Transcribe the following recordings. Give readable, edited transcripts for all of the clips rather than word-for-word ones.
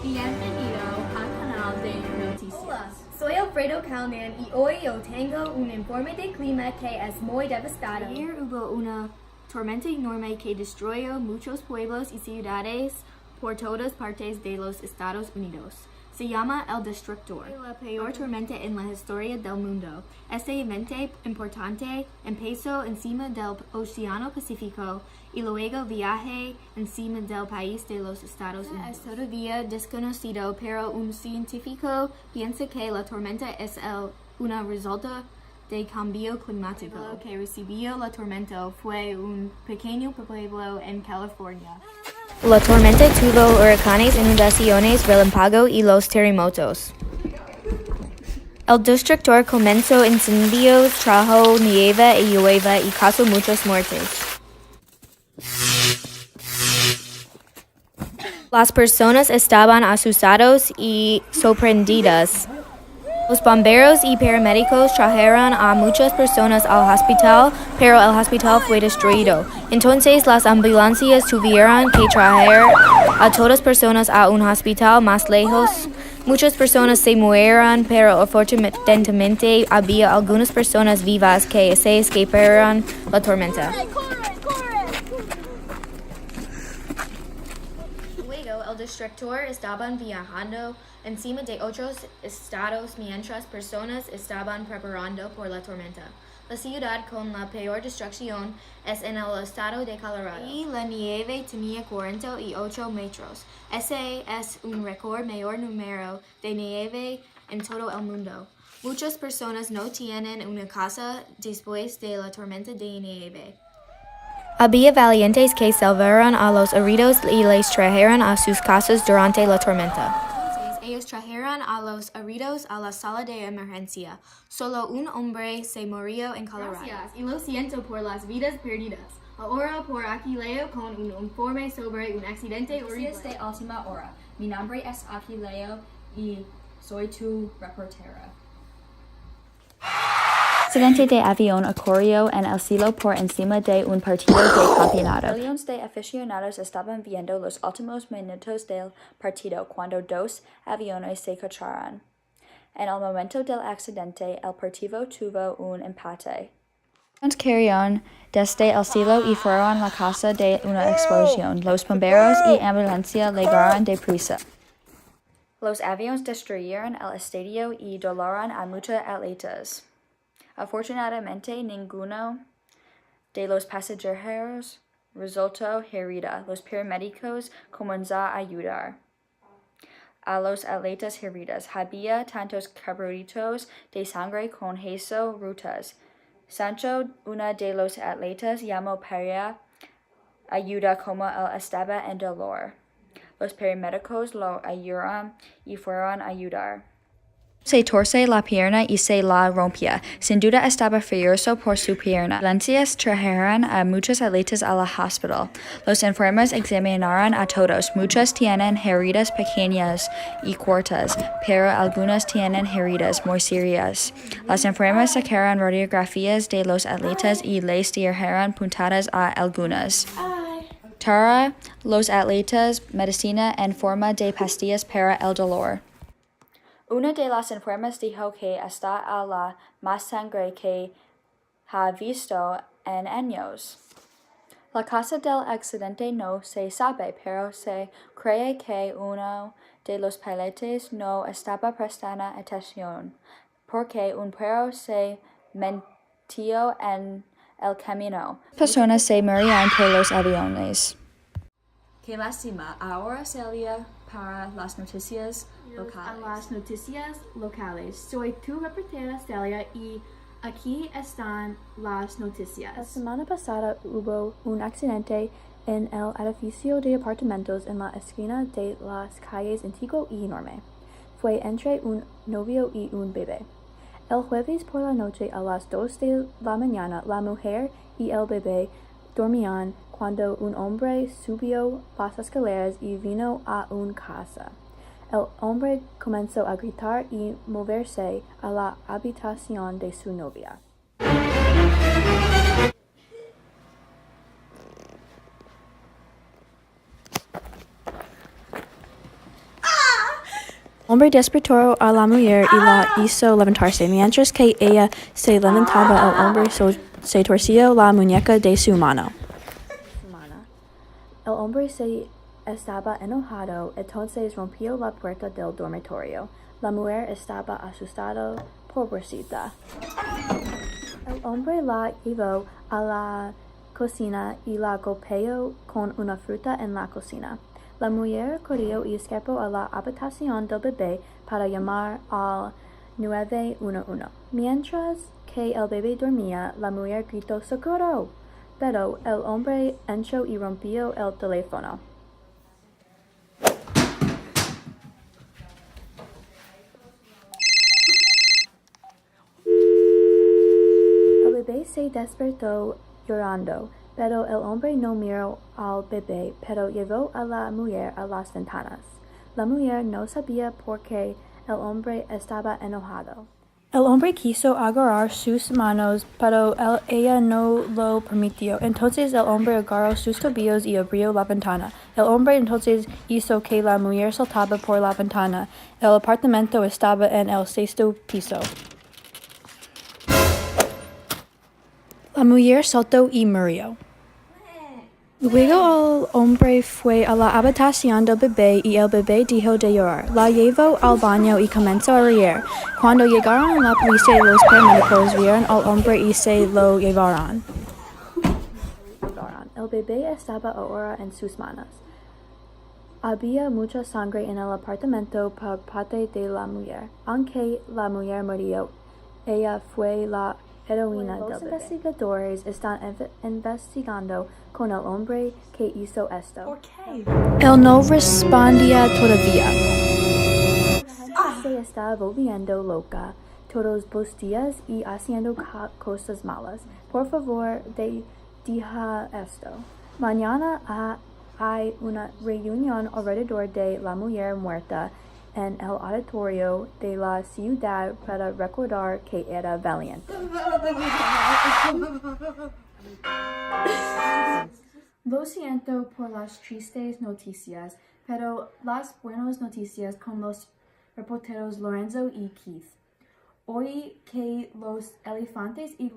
Bienvenido al canal de noticias. Hola, soy Alfredo Calnan y hoy yo tengo un informe de clima que es muy devastador. Ayer hubo una tormenta enorme que destruyó muchos pueblos y ciudades por todas partes de los Estados Unidos. Se llama el Destructor, la peor tormenta en la historia del mundo. Este evento importante empezó encima del Océano Pacífico y luego viaje encima del país de los Estados Unidos. Es todavía desconocido, pero un científico piensa que la tormenta es una resulta de cambio climático. Lo que recibió la tormenta fue un pequeño pueblo en California. La tormenta tuvo huracanes, inundaciones, relámpago y los terremotos. El destructor comenzó incendios, trajo nieve y lluvia y causó muchas muertes. Las personas estaban asustadas y sorprendidas. Los bomberos y paramédicos trajeron a muchas personas al hospital, pero el hospital fue destruido. Entonces las ambulancias tuvieron que traer a todas personas a un hospital más lejos. Muchas personas se murieron, pero afortunadamente había algunas personas vivas que se escaparon la tormenta. Luego, el destructor estaba viajando encima de otros estados mientras personas estaban preparando por la tormenta. La ciudad con la peor destrucción es en el estado de Colorado. Y la nieve tenía 48 metros. Ese es un récord mayor número de nieve en todo el mundo. Muchas personas no tienen una casa después de la tormenta de nieve. Había valientes que salvaron a los heridos y les trajeron a sus casas durante la tormenta. Entonces, ellos trajeron a los heridos a la sala de emergencia. Solo un hombre se murió en Colorado. Gracias y lo siento por las vidas perdidas. Ahora por aquí leo con un informe sobre un accidente horrible. Noticias de última hora. Mi nombre es Aquileo y soy tu reportera. Accidente de avión ocurrió en el cielo por encima de un partido de campeonato. Millones de aficionados estaban viendo los últimos minutos del partido cuando dos aviones se chocaron. En el momento del accidente, el partido tuvo un empate. Los cayeron desde el cielo y fueron a la causa de una explosión. Los bomberos y ambulancia llegaron deprisa. Los aviones destruyeron el estadio y dolieron a muchos atletas. Afortunadamente, ninguno de los pasajeros resultó herida. Los paramédicos comenzaron a ayudar a los atletas heridos. Había tantos cabritos de sangre con huesos rotos. Sancho, uno de los atletas, llamó para ayuda como él estaba en dolor. Los paramédicos lo ayudaron y fueron a ayudar. Se torce la pierna y se la rompía. Sin duda estaba furioso por su pierna. Ambulancias trajeron a muchos atletas al hospital. Los enfermos examinaron a todos. Muchos tienen heridas pequeñas y cortas, pero algunos tienen heridas muy serias. Las enfermas sacaron radiografías de los atletas y les dieron puntadas a algunos. Tara los atletas medicina en forma de pastillas para el dolor. Una de las enfermas dijo que está a la más sangre que ha visto en años. La causa del accidente no se sabe, pero se cree que uno de los pilotos no estaba prestando atención, porque un perro se metió en el camino. Personas se morían por los aviones. Qué lástima. Ahora Celia para las noticias A locales. las noticias locales. Soy tu reportera Celia y aquí están las La noticias. semana pasada hubo un accidente en el edificio de apartamentos en la esquina de las calles Antiguo y Enorme. Fue entre un novio y un bebé. El jueves por la noche a las 2 de la mañana, la mujer y el bebé dormían cuando un hombre subió las escaleras y vino a una casa. El hombre comenzó a gritar y moverse a la habitación de su novia. Hombre despertó a la mujer y la hizo levantarse, mientras que ella se levantaba, el hombre se torció la muñeca de su mano. El hombre se estaba enojado, entonces rompió la puerta del dormitorio. La mujer estaba asustada, pobrecita. El hombre la llevó a la cocina y la golpeó con una fruta en la cocina. La mujer corrió y escapó a la habitación del bebé para llamar al 911. Mientras que el bebé dormía, la mujer gritó ¡Socorro! Pero el hombre entró y rompió el teléfono. El bebé se despertó llorando, pero el hombre no miró al bebé, pero llevó a la mujer a las ventanas. La mujer no sabía por qué el hombre estaba enojado. El hombre quiso agarrar sus manos, pero ella no lo permitió. Entonces el hombre agarró sus tobillos y abrió la ventana. El hombre entonces hizo que la mujer saltaba por la ventana. El apartamento estaba en el 6º piso. La mujer saltó y murió. Luego el hombre fue a la habitación del bebé y el bebé dejó de llorar. La llevó al baño y comenzó a reír. Cuando llegaron la policía y los paramédicos vieron al hombre y se lo llevaron. El bebé estaba ahora en sus manos. Había mucha sangre en el apartamento por parte de la mujer. Aunque la mujer murió, ella fue la heroína del bebé. Los investigadores están investigando con el hombre que hizo esto. ¿Por qué? Él no respondía todavía. La gente se está volviendo loca todos los días y haciendo cosas malas. Por favor, deja esto. Mañana hay una reunión alrededor de la mujer muerta en el auditorio de la ciudad para recordar que era valiente. Lo siento por las tristes noticias, pero las buenas noticias con los reporteros Lorenzo y Keith. Hoy que los elefantes y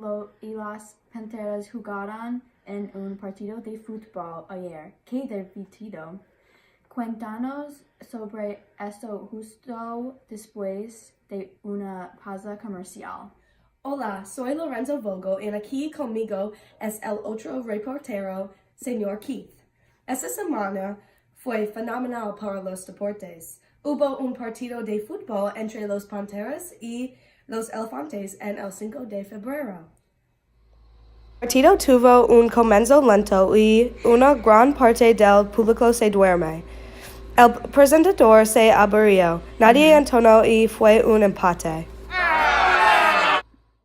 las panteras jugaron en un partido de fútbol ayer. ¡Qué divertido! Cuéntanos sobre esto justo después de una pausa comercial. Hola, soy Lorenzo Vogel y aquí conmigo es el otro reportero, señor Keith. Esta semana fue fenomenal para los deportes. Hubo un partido de fútbol entre los Panteras y los Elefantes en el 5 de febrero. El partido tuvo un comienzo lento y una gran parte del público se duerme. El presentador se aburrió. Nadie entonó y fue un empate.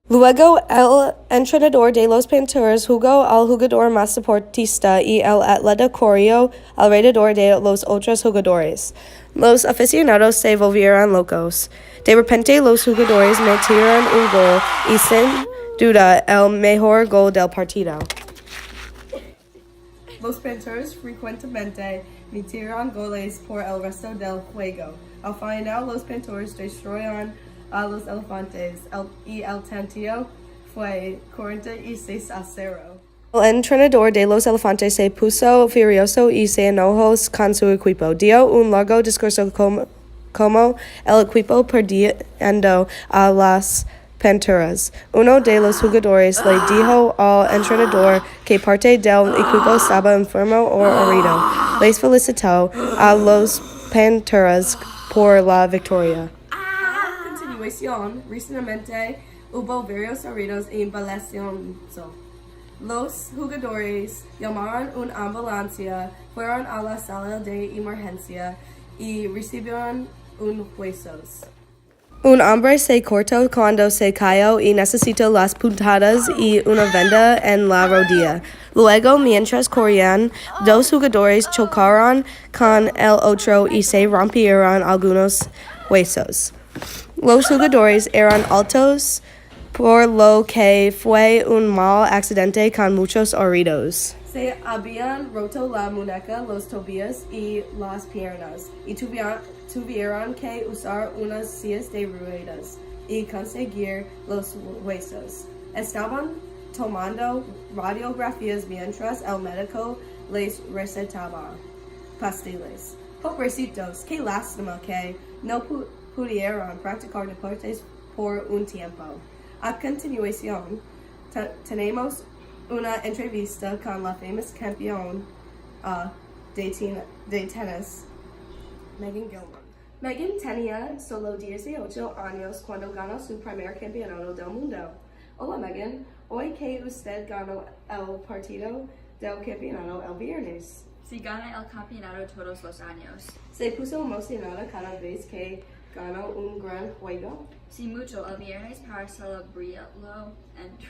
Luego, el entrenador de los Panteras jugó al jugador más deportista y el atleta corrió alrededor de los otros jugadores. Los aficionados se volvieron locos. De repente, los jugadores metieron un gol y sin duda el mejor gol del partido. Los Panteras frecuentemente metieron goles por el resto del juego. Al final, los Panteras destruyeron a los Elefantes y el tanto fue 46-0. El entrenador de los Elefantes se puso furioso y se enojó con su equipo. Dio un largo discurso como el equipo perdiendo a las Panteras. Uno de los jugadores le dijo al entrenador que parte del equipo estaba enfermo o herido. Les felicitó a los Panteras por la victoria. Recientemente hubo varios heridos en Valenciennes. Los jugadores llamaron una ambulancia, fueron a la sala de emergencia y recibieron huesos. Un hombre se cortó cuando se cayó y necesitó las puntadas y una venda en la rodilla. Luego, mientras corrían, dos jugadores chocaron con el otro y se rompieron algunos huesos. Los jugadores eran altos, por lo que fue un mal accidente con muchos heridos. Se habían roto la muñeca, los tobillos y las piernas, y tuvieron tuvieron que usar unas sillas de ruedas y conseguir los huesos. Estaban tomando radiografías mientras el médico les recetaba pastillas. Pobrecitos, qué lástima que no pudieron practicar deportes por un tiempo. A continuación, tenemos una entrevista con la famosa campeona de tenis, Megan Gilman. Megan tenía solo 18 años cuando ganó su primer campeonato del mundo. Hola Megan, hoy que usted ganó el partido del campeonato el viernes. Si gana el campeonato todos los años. ¿Se puso emocionada cada vez que ganó un gran juego? Sí, mucho. El viernes para celebrarlo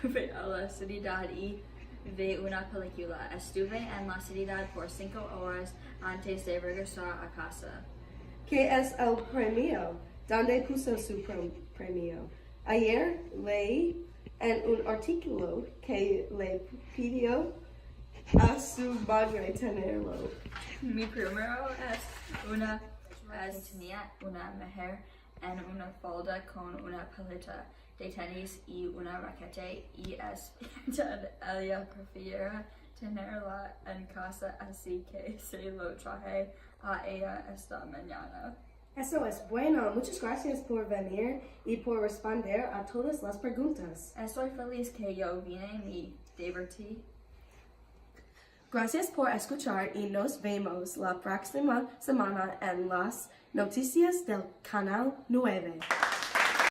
entré a la ciudad y vi una película. Estuve en la ciudad por 5 horas antes de regresar a casa. ¿Qué es el premio? ¿Dónde puso su premio? Ayer leí en un artículo que le pidió a su madre tenerlo. Mi primero tenía una mujer en una falda con una pelota de tenis y una raqueta y ella prefiere tenerla en casa, así que se lo traje a ella esta mañana. Eso es bueno. Muchas gracias por venir y por responder a todas las preguntas. Estoy feliz que yo vine y divertí. Gracias por escuchar y nos vemos la próxima semana en las noticias del Canal 9.